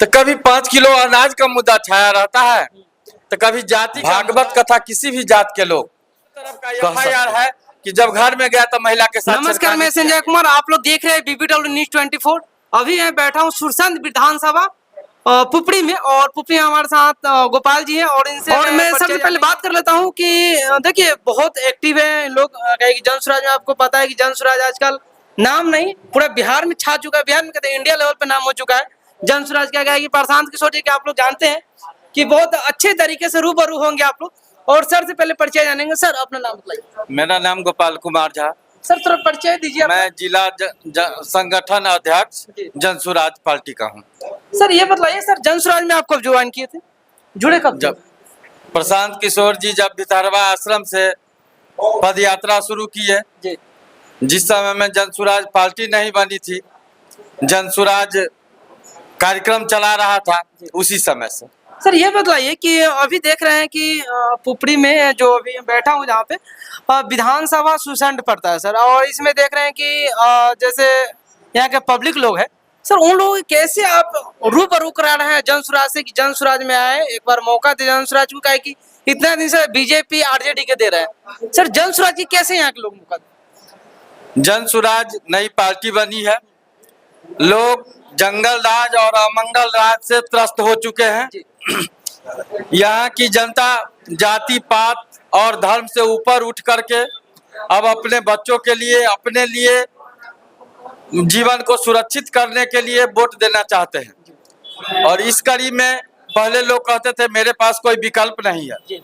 तो कभी 5 किलो अनाज का मुद्दा छाया रहता है, तो कभी जाति भागवत कथा किसी भी जात के लोग तरफ का एफआईआर है कि जब घर में गया तो महिला के साथ नमस्कार, मैं संजय कुमार, आप लोग देख रहे हैं BBW न्यूज 24। अभी मैं बैठा हूँ सुरसंद विधानसभा पुपड़ी में, और पुपड़ी में हमारे साथ गोपाल जी हैं, और इनसे मैं सबसे पहले बात कर लेता हूँ कि देखिए बहुत एक्टिव है लोग। कि जन स्वराज में आपको पता है कि जन स्वराज आजकल नाम नहीं पूरा बिहार में छा चुका है, बिहार में कहते हैं इंडिया लेवल पे नाम हो चुका है। जन स्वराज क्या है कि प्रशांत किशोर जी के आप लोग जानते हैं कि बहुत अच्छे तरीके से रूबरू होंगे आप लोग। और सर से पहले परिचय जानेंगे। सर अपना नाम बताइए। मेरा नाम गोपाल कुमार झा। सर थोड़ा परिचय दीजिए। मैं जिला संगठन अध्यक्ष जन स्वराज पार्टी का हूँ। सर ये बताइए, सर जन स्वराज में आप कब ज्वाइन किए थे, जुड़े कब? जब प्रशांत किशोर जी जब भितरवा आश्रम से पद यात्रा शुरू की है, जिस समय में जन स्वराज पार्टी नहीं बनी थी, जन स्वराज कार्यक्रम चला रहा था, उसी समय से। सर ये बताइए कि अभी देख रहे हैं कि पुपड़ी में जो अभी बैठा हूँ जहाँ पे विधानसभा सुसंड पड़ता है सर, और इसमें देख रहे हैं कि जैसे यहाँ के पब्लिक लोग हैं सर, उन लोग कैसे आप रूबरू करा रहे हैं जन स्वराज से कि जन स्वराज में आए, एक बार मौका दे जन स्वराज को। कि इतना दिन से बीजेपी आरजेडी के दे रहे हैं सर, जन स्वराज की कैसे यहाँ के लोग मौका दे? जन स्वराज नई पार्टी बनी है, लोग जंगल राज और अमंगल राज से त्रस्त हो चुके हैं। यहाँ की जनता जाति पात और धर्म से ऊपर उठ करके अब अपने बच्चों के लिए, अपने लिए जीवन को सुरक्षित करने के लिए वोट देना चाहते हैं। और इस कड़ी में पहले लोग कहते थे मेरे पास कोई विकल्प नहीं है,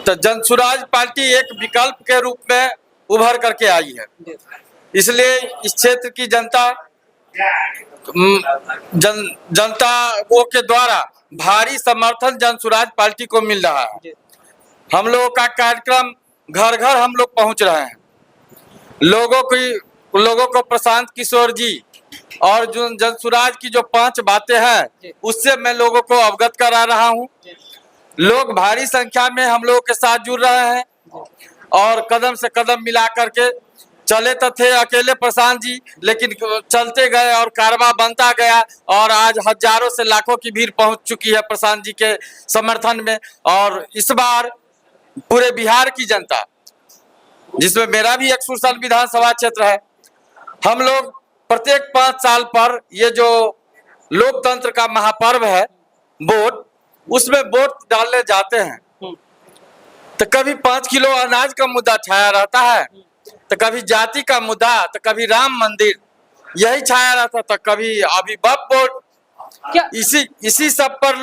तो जन स्वराज पार्टी एक विकल्प के रूप में उभर करके आई है। इसलिए इस क्षेत्र की जनता जनता के द्वारा भारी समर्थन जन स्वराज पार्टी को मिल रहा है। हम लोगों का कार्यक्रम घर घर हम लोग पहुंच रहे हैं। लोगों को प्रशांत किशोर जी और जो जन स्वराज की जो 5 बातें हैं, उससे मैं लोगों को अवगत करा रहा हूं। लोग भारी संख्या में हम लोगों के साथ जुड़ रहे हैं और कदम से कदम मिला करके चले तो थे अकेले प्रशांत जी, लेकिन चलते गए और कारवा बनता गया, और आज हजारों से लाखों की भीड़ पहुंच चुकी है प्रशांत जी के समर्थन में। और इस बार पूरे बिहार की जनता, जिसमें मेरा भी एक सुरसंड विधानसभा क्षेत्र है, हम लोग प्रत्येक 5 साल पर ये जो लोकतंत्र का महापर्व है वोट, उसमें वोट डालने जाते हैं। तो कभी 5 किलो अनाज का मुद्दा छाया रहता है, तो कभी जाति का मुद्दा, तो कभी राम मंदिर, यही छाया रहता था। कभी अभी वोट, इसी सब पर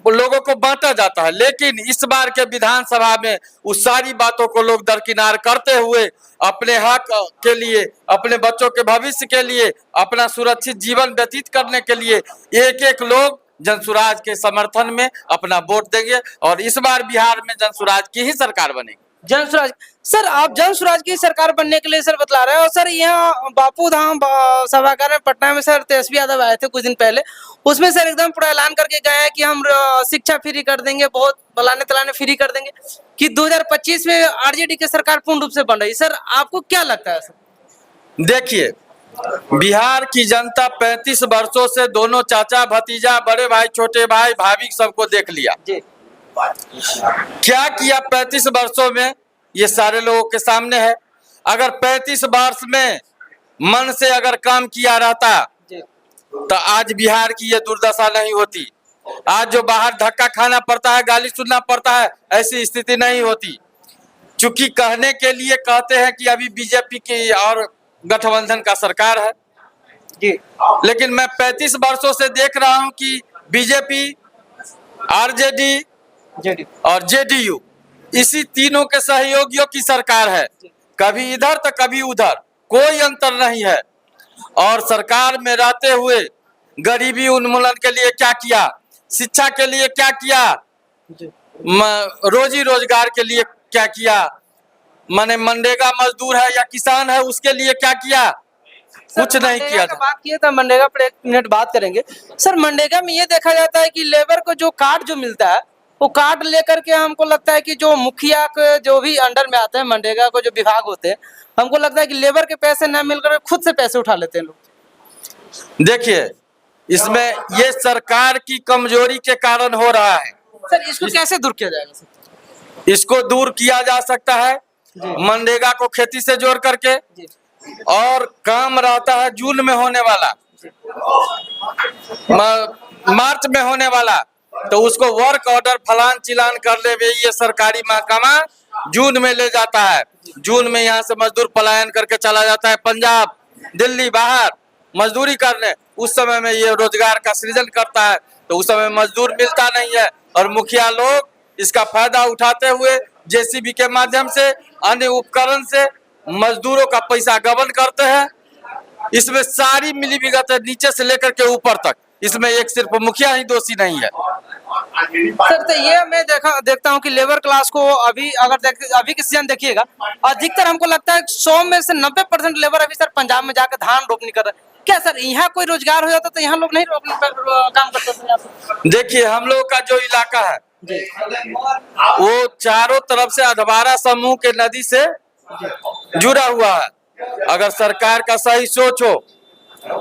लोगों को बांटा जाता है। लेकिन इस बार के विधानसभा में उस सारी बातों को लोग दरकिनार करते हुए अपने हक के लिए, अपने बच्चों के भविष्य के लिए, अपना सुरक्षित जीवन व्यतीत करने के लिए एक एक लोग जन स्वराज के समर्थन में अपना वोट देंगे, और इस बार बिहार में जन स्वराज की ही सरकार बनेगी। जन स्वराज सर, आप जन स्वराज की सरकार बनने के लिए सर बतला रहे हैं। और सर यहाँ बापू धाम सभागार में पटना में सर तेजस्वी यादव आए थे कुछ दिन पहले, उसमें सर एकदम पूरा ऐलान करके गए हैं कि हम शिक्षा फ्री कर देंगे, बहुत फलाने तलाने फ्री कर देंगे, कि 2025 में आरजेडी की सरकार पूर्ण रूप से बन रही। सर आपको क्या लगता है सर? देखिए, बिहार की जनता 35 वर्षों से दोनों चाचा भतीजा, बड़े भाई छोटे भाई भाभी सबको देख लिया। क्या किया 35 वर्षों में, ये सारे लोगों के सामने है। अगर 35 वर्ष में मन से अगर काम किया रहता तो आज बिहार की ये दुर्दशा नहीं होती। आज जो बाहर धक्का खाना पड़ता है, गाली सुनना पड़ता है, ऐसी स्थिति नहीं होती। चूंकि कहने के लिए कहते हैं कि अभी बीजेपी की और गठबंधन का सरकार है जी, लेकिन मैं 35 वर्षों से देख रहा हूं कि बीजेपी, आरजेडी और जेडीयू, इसी तीनों के सहयोगियों की सरकार है। कभी इधर तो कभी उधर, कोई अंतर नहीं है। और सरकार में रहते हुए गरीबी उन्मूलन के लिए क्या किया, शिक्षा के लिए क्या किया, रोजी रोजगार के लिए क्या किया, माने मनरेगा मजदूर है या किसान है उसके लिए क्या किया, कुछ नहीं किया। बात किया था मनरेगा पर, 1 मिनट बात करेंगे। सर मनरेगा में ये देखा जाता है कि लेबर को जो कार्ड जो मिलता है, वो कार्ड लेकर के हमको लगता है कि जो मुखिया के जो भी अंडर में आते हैं मनरेगा को जो विभाग होते हैं, हमको लगता है कि लेबर के पैसे न मिलकर खुद से पैसे उठा लेते हैं लोग। देखिए, इसमें ये सरकार की कमजोरी के कारण हो रहा है। सर इसको कैसे दूर किया जाएगा सर? इसको दूर किया जा सकता है मनरेगा को खेती से जोड़ करके, और काम रहता है जून में होने वाला, मार्च में होने वाला, तो उसको वर्क ऑर्डर फलान चिलान कर ले वे, ये सरकारी महकमा जून में ले जाता है। जून में यहाँ से मजदूर पलायन करके चला जाता है पंजाब, दिल्ली, बाहर मजदूरी करने। उस समय में ये रोजगार का सृजन करता है, तो उस समय मजदूर मिलता नहीं है, और मुखिया लोग इसका फायदा उठाते हुए जेसीबी के माध्यम से, अन्य उपकरण से मजदूरों का पैसा गबन करते हैं। इसमें सारी मिली भगत है, नीचे से लेकर के ऊपर तक। इसमें एक सिर्फ मुखिया ही दोषी नहीं है। सर तो ये मैं देखता हूँ कि लेबर क्लास को अभी अभी के सीजन देखिएगा, अधिकतर हमको लगता है 100 में से 90% लेबर अभी सर पंजाब में जाकर धान रोपनी कर रहे हैं। क्या सर यहाँ कोई रोजगार हो जाता तो यहाँ लोग नहीं रोपने पर काम करते थे? देखिए, हम लोग का जो इलाका है वो चारों तरफ से अधवारा समूह के नदी से जुड़ा हुआ है। अगर सरकार का सही सोच हो,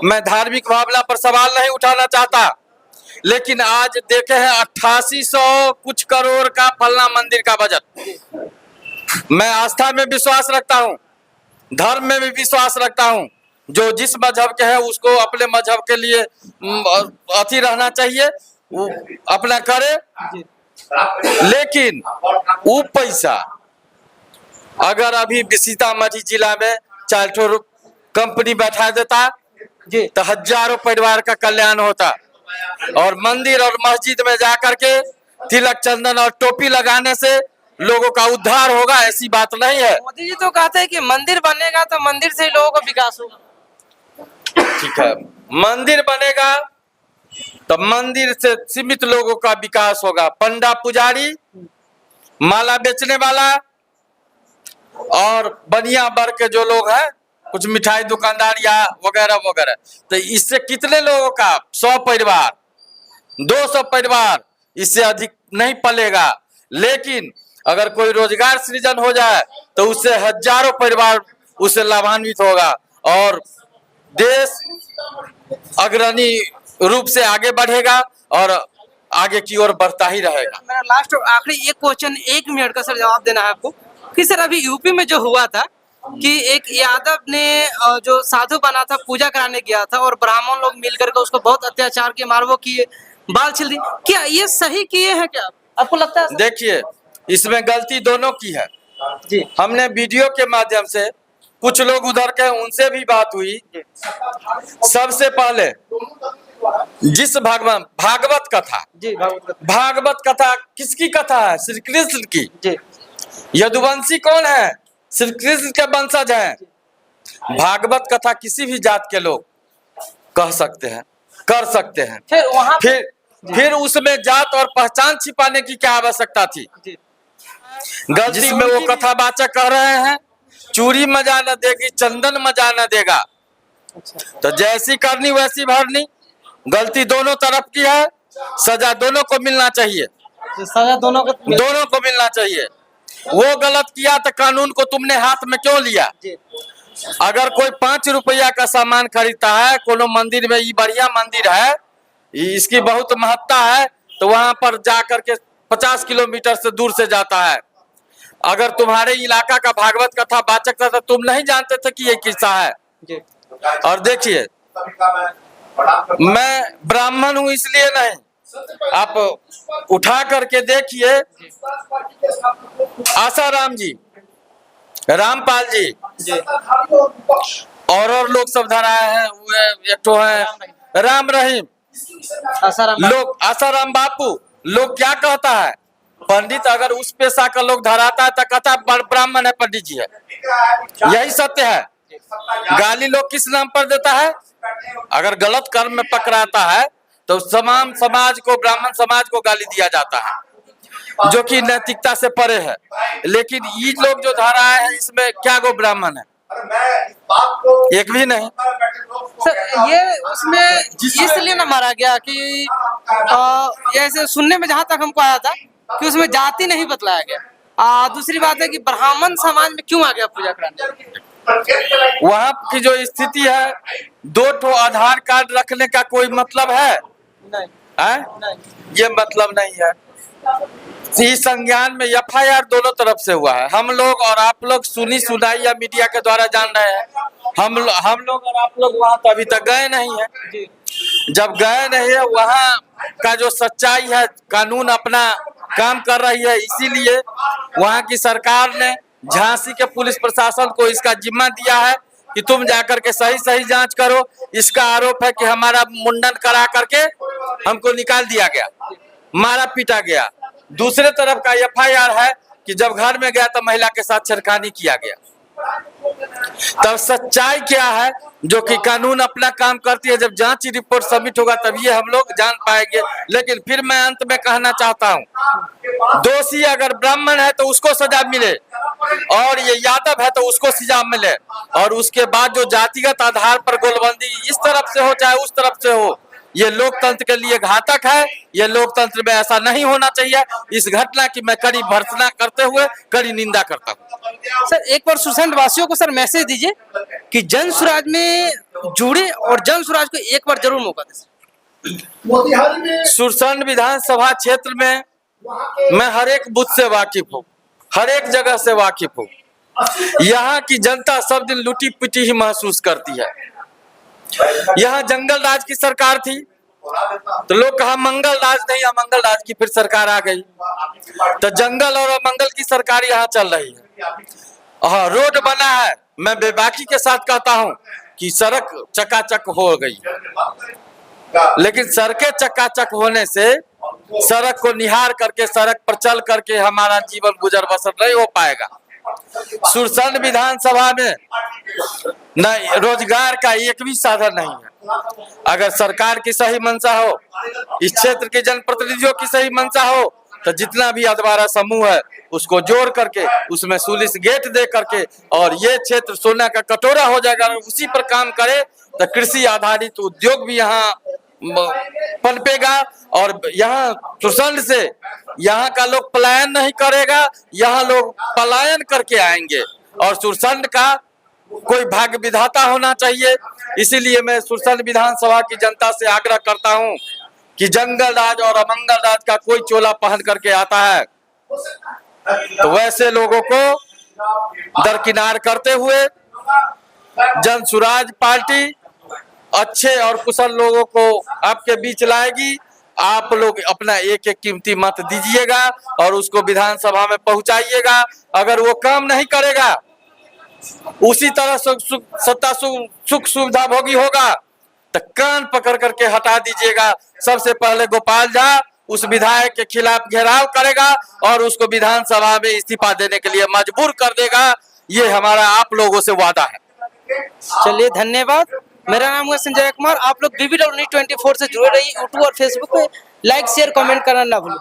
मैं धार्मिक भावना पर सवाल नहीं उठाना चाहता, लेकिन आज देखे हैं 8800 कुछ करोड़ का फलना मंदिर का बजट। मैं आस्था में विश्वास रखता हूँ, धर्म में भी विश्वास रखता हूँ। जो जिस मजहब के है उसको अपने मजहब के लिए अथी रहना चाहिए, वो अपना करे। लेकिन वो पैसा अगर अभी सीतामढ़ी जिला में 4 ठो कंपनी बैठा देता तो हजारों परिवार का कल्याण होता। और मंदिर और मस्जिद में जाकर के तिलक चंदन और टोपी लगाने से लोगों का उद्धार होगा, ऐसी बात नहीं है। मोदी जी तो कहते हैं कि मंदिर बनेगा तो मंदिर से ही लोगों का विकास होगा। ठीक है, मंदिर बनेगा तो मंदिर से सीमित लोगों का विकास होगा। पंडा पुजारी, माला बेचने वाला और बनिया वर्ग के जो लोग हैं, कुछ मिठाई दुकानदार या वगैरह वगैरह, तो इससे कितने लोगों का 100 परिवार 200 परिवार, इससे अधिक नहीं पलेगा। लेकिन अगर कोई रोजगार सृजन हो जाए तो उससे हजारों परिवार उससे लाभान्वित होगा और देश अग्रणी रूप से आगे बढ़ेगा और आगे की ओर बढ़ता ही रहेगा। मेरा लास्ट आखिरी एक क्वेश्चन 1 मिनट का सर जवाब देना है आपको कि सर अभी यूपी में जो हुआ था कि एक यादव ने जो साधु बना था, पूजा कराने गया था और ब्राह्मण लोग मिलकर के उसको बहुत अत्याचार किए, मारवो किए, बाल छील दिए, क्या ये सही किए हैं? क्या आपको लगता है? देखिए, इसमें गलती दोनों की है जी। हमने वीडियो के माध्यम से कुछ लोग उधर के उनसे भी बात हुई। सबसे पहले जिस भागवत कथा, जी भागवत कथा किसकी कथा है? श्री कृष्ण की। जी। यदुवंशी कौन है? श्री कृष्ण के वंशज हैं। भागवत कथा किसी भी जात के लोग कह सकते हैं, कर सकते हैं। फिर वहां फिर उसमें जात और पहचान छिपाने की क्या आवश्यकता थी? गलती में वो कथावाचक कह रहे हैं चूड़ी मजा न देगी, चंदन मजा न देगा। तो जैसी करनी वैसी भरनी। गलती दोनों तरफ की है, सजा दोनों को मिलना चाहिए। सजा दोनों को मिलना चाहिए। वो गलत किया तो कानून को तुमने हाथ में क्यों लिया? अगर कोई 5 रुपया का सामान खरीदता है, कोनो मंदिर में, ये बढ़िया मंदिर है, इसकी बहुत महत्ता है, तो वहां पर जाकर के 50 किलोमीटर से दूर से जाता है। अगर तुम्हारे इलाका का भागवत कथा वाचक था तो तुम नहीं जानते थे कि ये किस्सा है। और देखिए, मैं ब्राह्मण हूं इसलिए नहीं, आप उठा करके देखिए, आसाराम जी, रामपाल जी और लोग सब धराए हैं। एक तो है राम रहीम, लोग आसाराम बापू। लोग क्या कहता है? पंडित अगर उस पेशा का लोग धराता है तो कहता है ब्राह्मण है, पंडित जी है। यही सत्य है। गाली लोग किस नाम पर देता है? अगर गलत कर्म में पकड़ाता है तो तमाम समाज को, ब्राह्मण समाज को गाली दिया जाता है, जो कि नैतिकता से परे है। लेकिन ये लोग जो धारा है, इसमें क्या गो ब्राह्मण है? एक भी नहीं। सर ये उसमें इसलिए ना मारा गया कि ऐसे सुनने में जहां तक हमको आया था कि उसमें जाति नहीं बतलाया गया। दूसरी बात है कि ब्राह्मण समाज में क्यों आ गया पूजा कराने? वहाँ की जो स्थिति है, 2 ठो आधार कार्ड रखने का कोई मतलब है? नहीं। ये मतलब नहीं है। इस संज्ञान में FIR दोनों तरफ से हुआ है। हम लोग और आप लोग सुनी सुनाई या मीडिया के द्वारा जान रहे हैं। हम लोग और आप लोग वहाँ तो अभी तक गए नहीं है। जब गए नहीं है, वहाँ का जो सच्चाई है, कानून अपना काम कर रही है, इसीलिए वहाँ की सरकार ने झांसी के पुलिस प्रशासन को इसका जिम्मा दिया है कि तुम जाकर के सही जांच करो। इसका आरोप है कि हमारा मुंडन करा करके हमको निकाल दिया गया, मारा पीटा गया। दूसरे तरफ का FIR है कि जब घर में गया तो महिला के साथ छेड़खानी किया गया। तब सच्चाई क्या है, जो कि कानून अपना काम करती है। जब जांच रिपोर्ट सबमिट होगा तब ये हम लोग जान पाएंगे। लेकिन फिर मैं अंत में कहना चाहता हूँ, दोषी अगर ब्राह्मण है तो उसको सजा मिले, और ये यादव है तो उसको सजा मिले, और उसके बाद जो जातिगत आधार पर गोलबंदी इस तरफ से हो चाहे उस तरफ से हो, ये लोकतंत्र के लिए घातक है। ये लोकतंत्र में ऐसा नहीं होना चाहिए। इस घटना की मैं कड़ी भर्त्सना करते हुए कड़ी निंदा करता हूँ। सर एक बार सुरसंड वासियों को सर मैसेज दीजिए कि जन स्वराज में जुड़े और जन स्वराज को एक बार जरूर मौका दें। सुरसंड विधानसभा क्षेत्र में मैं हर एक बूथ से वाकिफ हूँ, हर एक जगह से वाकिफ हूँ। यहाँ की जनता सब दिन लूटी पिटी ही महसूस करती है। यहाँ जंगल राज की सरकार थी तो लोग कहा मंगल राज नहीं, अमंगल राज की फिर सरकार आ गई, तो जंगल और अमंगल की सरकार यहाँ चल रही है। हाँ, रोड बना है, मैं बेबाकी के साथ कहता हूँ कि सड़क चकाचक हो गई, लेकिन सड़कें चकाचक होने से सड़क को निहार करके, सड़क पर चल करके हमारा जीवन गुजर बसर नहीं हो पाएगा। सुरसंड विधानसभा में न रोजगार का एक भी साधन नहीं है। अगर सरकार की सही मंशा हो, इस क्षेत्र के जनप्रतिनिधियों की सही मंशा हो, तो जितना भी अधवारा समूह है उसको जोड़ करके उसमें सुलिस गेट दे करके और ये क्षेत्र सोना का कटोरा हो जाएगा। उसी पर काम करे तो कृषि आधारित उद्योग भी यहाँ पनपेगा, और यहाँ सुरसंड से यहाँ का लोग पलायन नहीं करेगा, यहाँ लोग पलायन करके आएंगे। और सुरसंड का कोई भाग्य विधाता होना चाहिए। इसीलिए मैं सुरसंड विधानसभा की जनता से आग्रह करता हूं कि जंगल राज और अमंगल राज का कोई चोला पहन करके आता है तो वैसे लोगों को दरकिनार करते हुए जन स्वराज पार्टी अच्छे और कुशल लोगों को आपके बीच लाएगी। आप लोग अपना एक एक कीमती मत दीजिएगा और उसको विधानसभा में पहुंचाइएगा। अगर वो काम नहीं करेगा, उसी तरह सत्ता सुख सुविधा भोगी होगा, तो कान पकड़ करके हटा दीजिएगा। सबसे पहले गोपाल झा उस विधायक के खिलाफ घेराव करेगा और उसको विधानसभा में इस्तीफा देने के लिए मजबूर कर देगा। ये हमारा आप लोगों से वादा है। चलिए, धन्यवाद। मेरा नाम है संजय कुमार। आप लोग BBW News 24 से जुड़े रहिए। यूट्यूब और फेसबुक पे लाइक शेयर कमेंट करना ना भूलें।